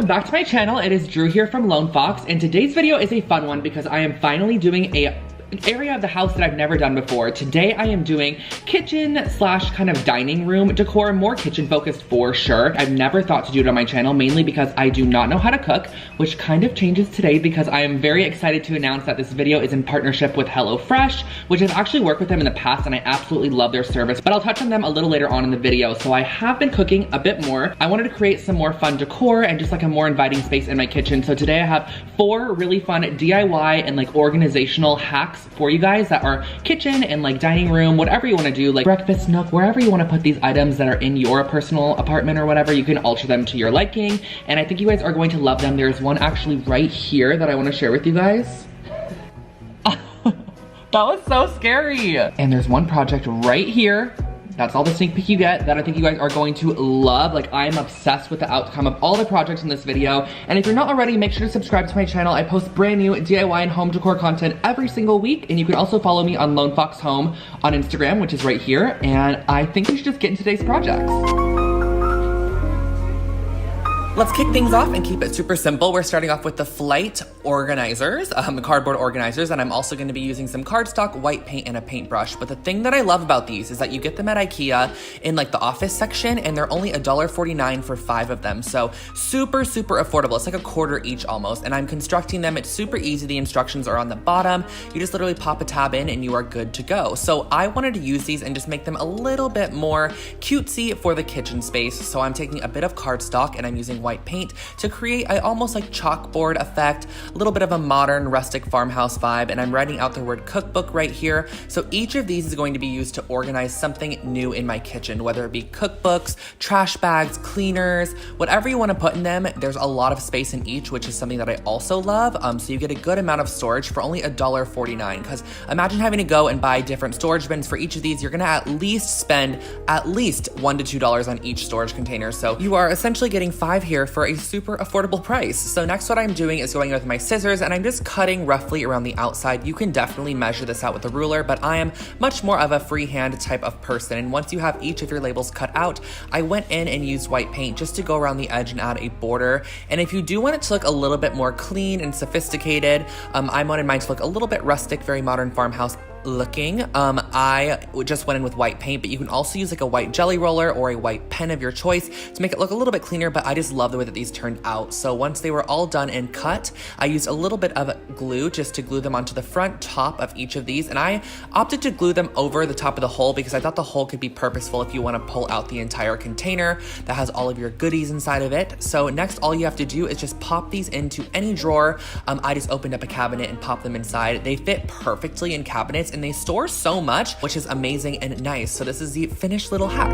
back to my channel. It is Drew here from Lone Fox, and today's video is a fun one because I am finally doing an area of the house that I've never done before. Today I am doing kitchen slash kind of dining room decor, more kitchen focused for sure. I've never thought to do it on my channel, mainly because I do not know how to cook, which kind of changes today because I am very excited to announce that this video is in partnership with HelloFresh, which I've actually worked with them in the past and I absolutely love their service, but I'll touch on them a little later on in the video. So I have been cooking a bit more. I wanted to create some more fun decor and just like a more inviting space in my kitchen. So today I have 4 really fun DIY and like organizational hacks for you guys that are kitchen and like dining room, whatever you want to do, like breakfast nook, wherever you want to put these items that are in your personal apartment or whatever, you can alter them to your liking. And I think you guys are going to love them. There's one actually right here that I want to share with you guys. That was so scary. And there's one project right here. That's all the sneak peek you get that I think you guys are going to love. Like, I'm obsessed with the outcome of all the projects in this video. And if you're not already, make sure to subscribe to my channel. I post brand new DIY and home decor content every single week. And you can also follow me on Lone Fox Home on Instagram, which is right here. And I think we should just get into today's projects. Let's kick things off and keep it super simple. We're starting off with the flight organizers, cardboard organizers, and I'm also going to be using some cardstock, white paint, and a paintbrush. But the thing that I love about these is that you get them at Ikea in like the office section, and they're only $1.49 for 5 of them. So super, super affordable. It's like a quarter each almost, and I'm constructing them. It's super easy. The instructions are on the bottom. You just literally pop a tab in and you are good to go. So I wanted to use these and just make them a little bit more cutesy for the kitchen space. So I'm taking a bit of cardstock and I'm using white paint to create a almost like chalkboard effect, a little bit of a modern rustic farmhouse vibe, and I'm writing out the word cookbook right here. So each of these is going to be used to organize something new in my kitchen, whether it be cookbooks, trash bags, cleaners, whatever you want to put in them. There's a lot of space in each, which is something that I also love. So you get a good amount of storage for only $1.49, because imagine having to go and buy different storage bins for each of these. You're gonna at least spend at least $1 to $2 on each storage container. So you are essentially getting 5 here for a super affordable price. So next what I'm doing is going with my scissors and I'm just cutting roughly around the outside. You can definitely measure this out with a ruler, but I am much more of a freehand type of person. And once you have each of your labels cut out, I went in and used white paint just to go around the edge and add a border. And if you do want it to look a little bit more clean and sophisticated, I wanted mine to look a little bit rustic, very modern farmhouse looking. I just went in with white paint, but you can also use like a white jelly roller or a white pen of your choice to make it look a little bit cleaner, but I just love the way that these turned out. So once they were all done and cut, I used a little bit of glue just to glue them onto the front top of each of these, and I opted to glue them over the top of the hole because I thought the hole could be purposeful if you want to pull out the entire container that has all of your goodies inside of it. So next all you have to do is just pop these into any drawer. I just opened up a cabinet and popped them inside. They fit perfectly in cabinets and they store so much, which is amazing and nice. So this is the finished little hack.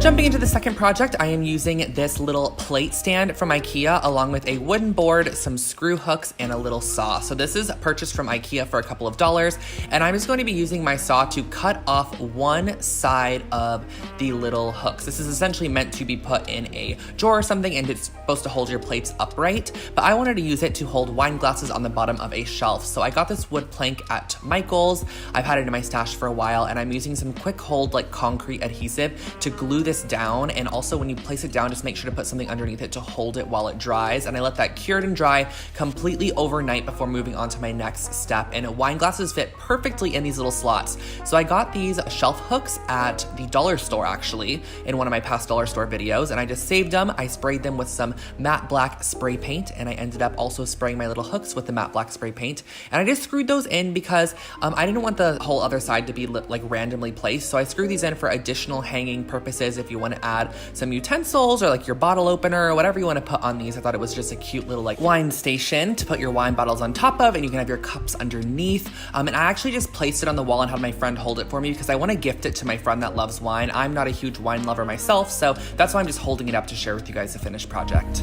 Jumping into the second project, I am using this little plate stand from Ikea along with a wooden board, some screw hooks, and a little saw. So this is purchased from Ikea for a couple of dollars, and I'm just going to be using my saw to cut off one side of the little hooks. This is essentially meant to be put in a drawer or something, and it's supposed to hold your plates upright, but I wanted to use it to hold wine glasses on the bottom of a shelf. So I got this wood plank at Michael's. I've had it in my stash for a while, and I'm using some quick hold like concrete adhesive to glue this down. And also when you place it down, just make sure to put something underneath it to hold it while it dries. And I let that cure and dry completely overnight before moving on to my next step. And wine glasses fit perfectly in these little slots. So I got these shelf hooks at the dollar store actually in one of my past dollar store videos, and I just saved them. I sprayed them with some matte black spray paint, and I ended up also spraying my little hooks with the matte black spray paint. And I just screwed those in because I didn't want the whole other side to be like randomly placed. So I screwed these in for additional hanging purposes. If you want to add some utensils or like your bottle opener or whatever you want to put on these. I thought it was just a cute little like wine station to put your wine bottles on top of, and you can have your cups underneath. And I actually just placed it on the wall and had my friend hold it for me because I want to gift it to my friend that loves wine. I'm not a huge wine lover myself, so that's why I'm just holding it up to share with you guys the finished project.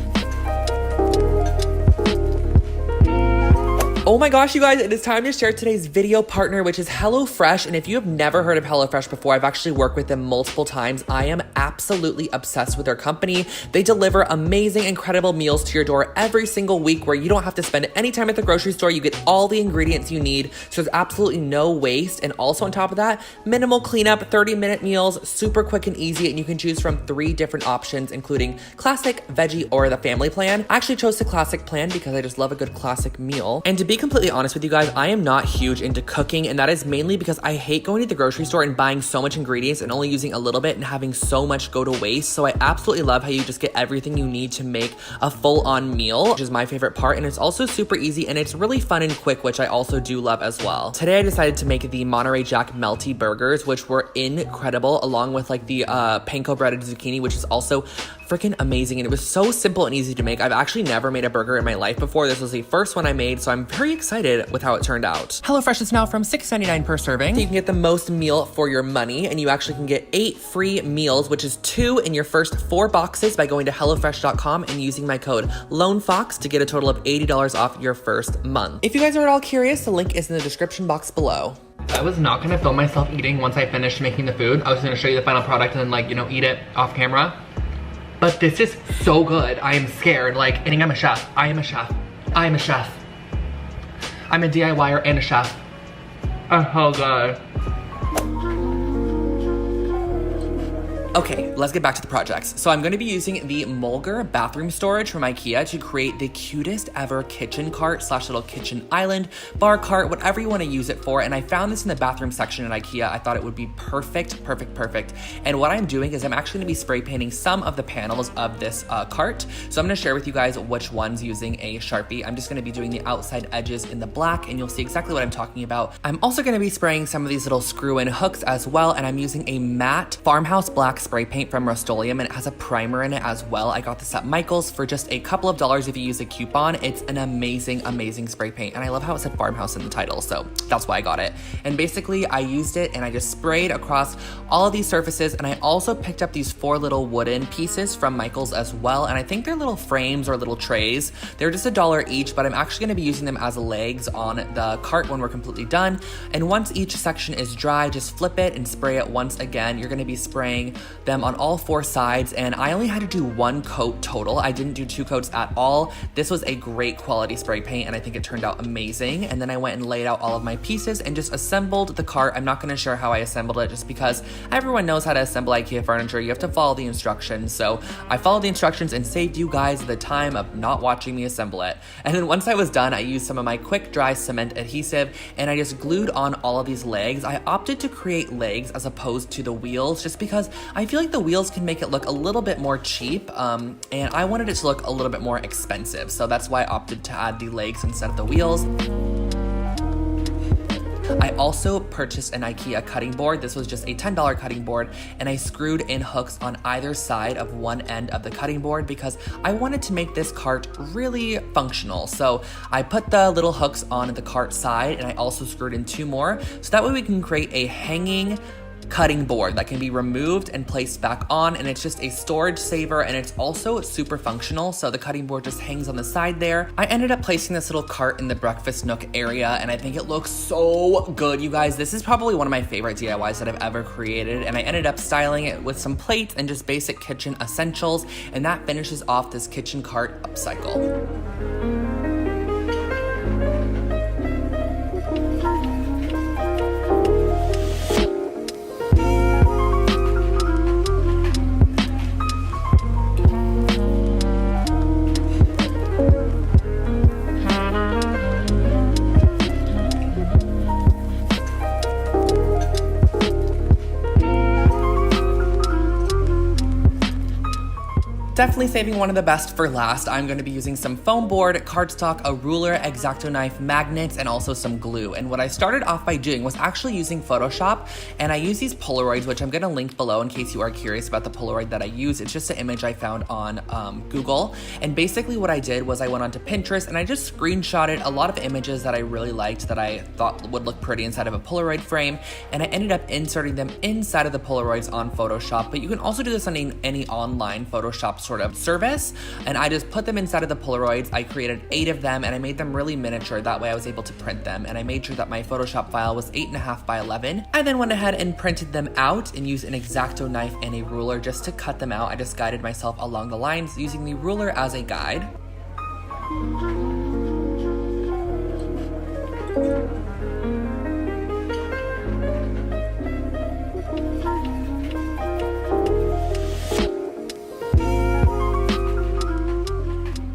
Oh my gosh, you guys, it is time to share today's video partner, which is HelloFresh. And if you have never heard of HelloFresh before, I've actually worked with them multiple times. I am absolutely obsessed with their company. They deliver amazing, incredible meals to your door every single week where you don't have to spend any time at the grocery store. You get all the ingredients you need. So there's absolutely no waste. And also on top of that, minimal cleanup, 30-minute meals, super quick and easy. And you can choose from 3 different options, including classic, veggie, or the family plan. I actually chose the classic plan because I just love a good classic meal. And to be completely honest with you guys, I am not huge into cooking, and that is mainly because I hate going to the grocery store and buying so much ingredients and only using a little bit and having so much go to waste. So I absolutely love how you just get everything you need to make a full-on meal, which is my favorite part. And it's also super easy and it's really fun and quick, which I also do love as well. Today I decided to make the Monterey Jack melty burgers, which were incredible, along with like the panko breaded zucchini, which is also freaking amazing. And it was so simple and easy to make. I've actually never made a burger in my life before. This was the first one I made, so I'm very excited with how it turned out. HelloFresh is now from $6.99 per serving. So you can get the most meal for your money, and you actually can get 8 free meals, which is 2 in your first 4 boxes by going to HelloFresh.com and using my code LONEFOX to get a total of $80 off your first month. If you guys are at all curious, the link is in the description box below. I was not gonna film myself eating once I finished making the food. I was gonna show you the final product and then, like, you know, eat it off camera. But this is so good. I am scared. Like, I think I'm a chef. I am a chef. I am a chef. I'm a DIYer and a chef. Oh, God. Okay, let's get back to the projects. So I'm gonna be using the Mulger bathroom storage from Ikea to create the cutest ever kitchen cart slash little kitchen island, bar cart, whatever you wanna use it for. And I found this in the bathroom section at Ikea. I thought it would be perfect, perfect, perfect. And what I'm doing is I'm actually gonna be spray painting some of the panels of this cart. So I'm gonna share with you guys which one's using a Sharpie. I'm just gonna be doing the outside edges in the black, and you'll see exactly what I'm talking about. I'm also gonna be spraying some of these little screw-in hooks as well, and I'm using a matte Farmhouse black spray paint from Rust-Oleum, and it has a primer in it as well. I got this at Michael's for just a couple of dollars if you use a coupon. It's an amazing, amazing spray paint, and I love how it said Farmhouse in the title, so that's why I got it. And basically, I used it and I just sprayed across all of these surfaces, and I also picked up these 4 little wooden pieces from Michael's as well, and I think they're little frames or little trays. They're just $1 each, but I'm actually gonna be using them as legs on the cart when we're completely done. And once each section is dry, just flip it and spray it once again. You're gonna be spraying them on all 4 sides, and I only had to do 1 coat total. I didn't do 2 coats at all. This was a great quality spray paint, and I think it turned out amazing. And then I went and laid out all of my pieces and just assembled the cart. I'm not gonna share how I assembled it just because everyone knows how to assemble IKEA furniture. You have to follow the instructions. So I followed the instructions and saved you guys the time of not watching me assemble it. And then once I was done, I used some of my quick dry cement adhesive, and I just glued on all of these legs. I opted to create legs as opposed to the wheels just because I feel like the wheels can make it look a little bit more cheap, and I wanted it to look a little bit more expensive, so that's why I opted to add the legs instead of the wheels. I also purchased an Ikea cutting board. This was just a $10 cutting board, and I screwed in hooks on either side of one end of the cutting board because I wanted to make this cart really functional. So I put the little hooks on the cart side, and I also screwed in 2 more, so that way we can create a hanging cutting board that can be removed and placed back on, and it's just a storage saver, and it's also super functional, so the cutting board just hangs on the side there. I ended up placing this little cart in the breakfast nook area, and I think it looks so good, you guys. This is probably one of my favorite DIYs that I've ever created, and I ended up styling it with some plates and just basic kitchen essentials, and that finishes off this kitchen cart upcycle. Definitely saving one of the best for last. I'm going to be using some foam board, cardstock, a ruler, X-Acto knife, magnets, and also some glue. And what I started off by doing was actually using Photoshop, and I use these Polaroids, which I'm going to link below in case you are curious about the Polaroid that I use. It's just an image I found on Google. And basically what I did was I went onto Pinterest and I just screenshotted a lot of images that I really liked that I thought would look pretty inside of a Polaroid frame, and I ended up inserting them inside of the Polaroids on Photoshop. But you can also do this on any online Photoshop sort of service. And I just put them inside of the Polaroids. I created 8 of them and I made them really miniature. That way I was able to print them. And I made sure that my Photoshop file was 8.5 by 11. I then went ahead and printed them out and used an X-Acto knife and a ruler just to cut them out. I just guided myself along the lines using the ruler as a guide.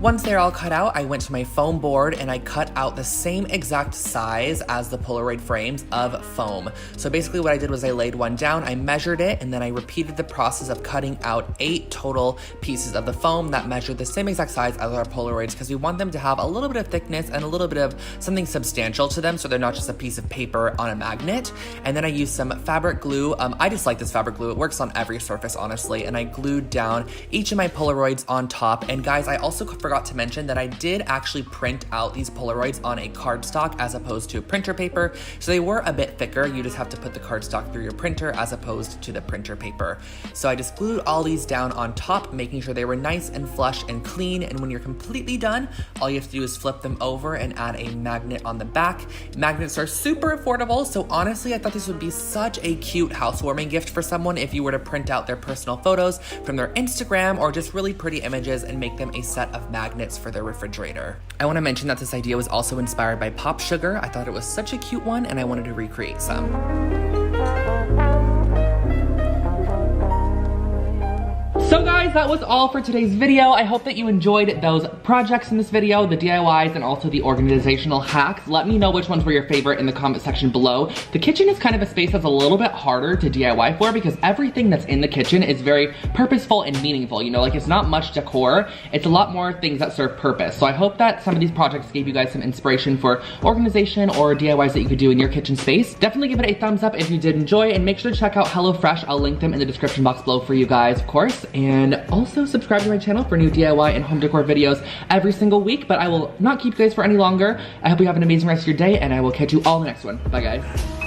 Once they're all cut out, I went to my foam board and I cut out the same exact size as the Polaroid frames of foam. So basically what I did was I laid one down, I measured it, and then I repeated the process of cutting out 8 total pieces of the foam that measured the same exact size as our Polaroids, because we want them to have a little bit of thickness and a little bit of something substantial to them so they're not just a piece of paper on a magnet. And then I used some fabric glue. I just like this fabric glue. It works on every surface, honestly. And I glued down each of my Polaroids on top. And guys, I also forgot to mention that I did actually print out these Polaroids on a cardstock as opposed to printer paper. So they were a bit thicker. You just have to put the cardstock through your printer as opposed to the printer paper. So I just glued all these down on top, making sure they were nice and flush and clean. And when you're completely done, all you have to do is flip them over and add a magnet on the back. Magnets are super affordable. So honestly, I thought this would be such a cute housewarming gift for someone if you were to print out their personal photos from their Instagram or just really pretty images and make them a set of magnets for their refrigerator. I want to mention that this idea was also inspired by pop sugar. I thought it was such a cute one and I wanted to recreate some. So guys, that was all for today's video. I hope that you enjoyed those projects in this video, the DIYs and also the organizational hacks. Let me know which ones were your favorite in the comment section below. The kitchen is kind of a space that's a little bit harder to DIY for because everything that's in the kitchen is very purposeful and meaningful. You know, like it's not much decor. It's a lot more things that serve purpose. So I hope that some of these projects gave you guys some inspiration for organization or DIYs that you could do in your kitchen space. Definitely give it a thumbs up if you did enjoy, and make sure to check out HelloFresh. I'll link them in the description box below for you guys, of course. And also subscribe to my channel for new DIY and home decor videos every single week, but I will not keep you guys for any longer. I hope you have an amazing rest of your day, and I will catch you all in the next one. Bye guys.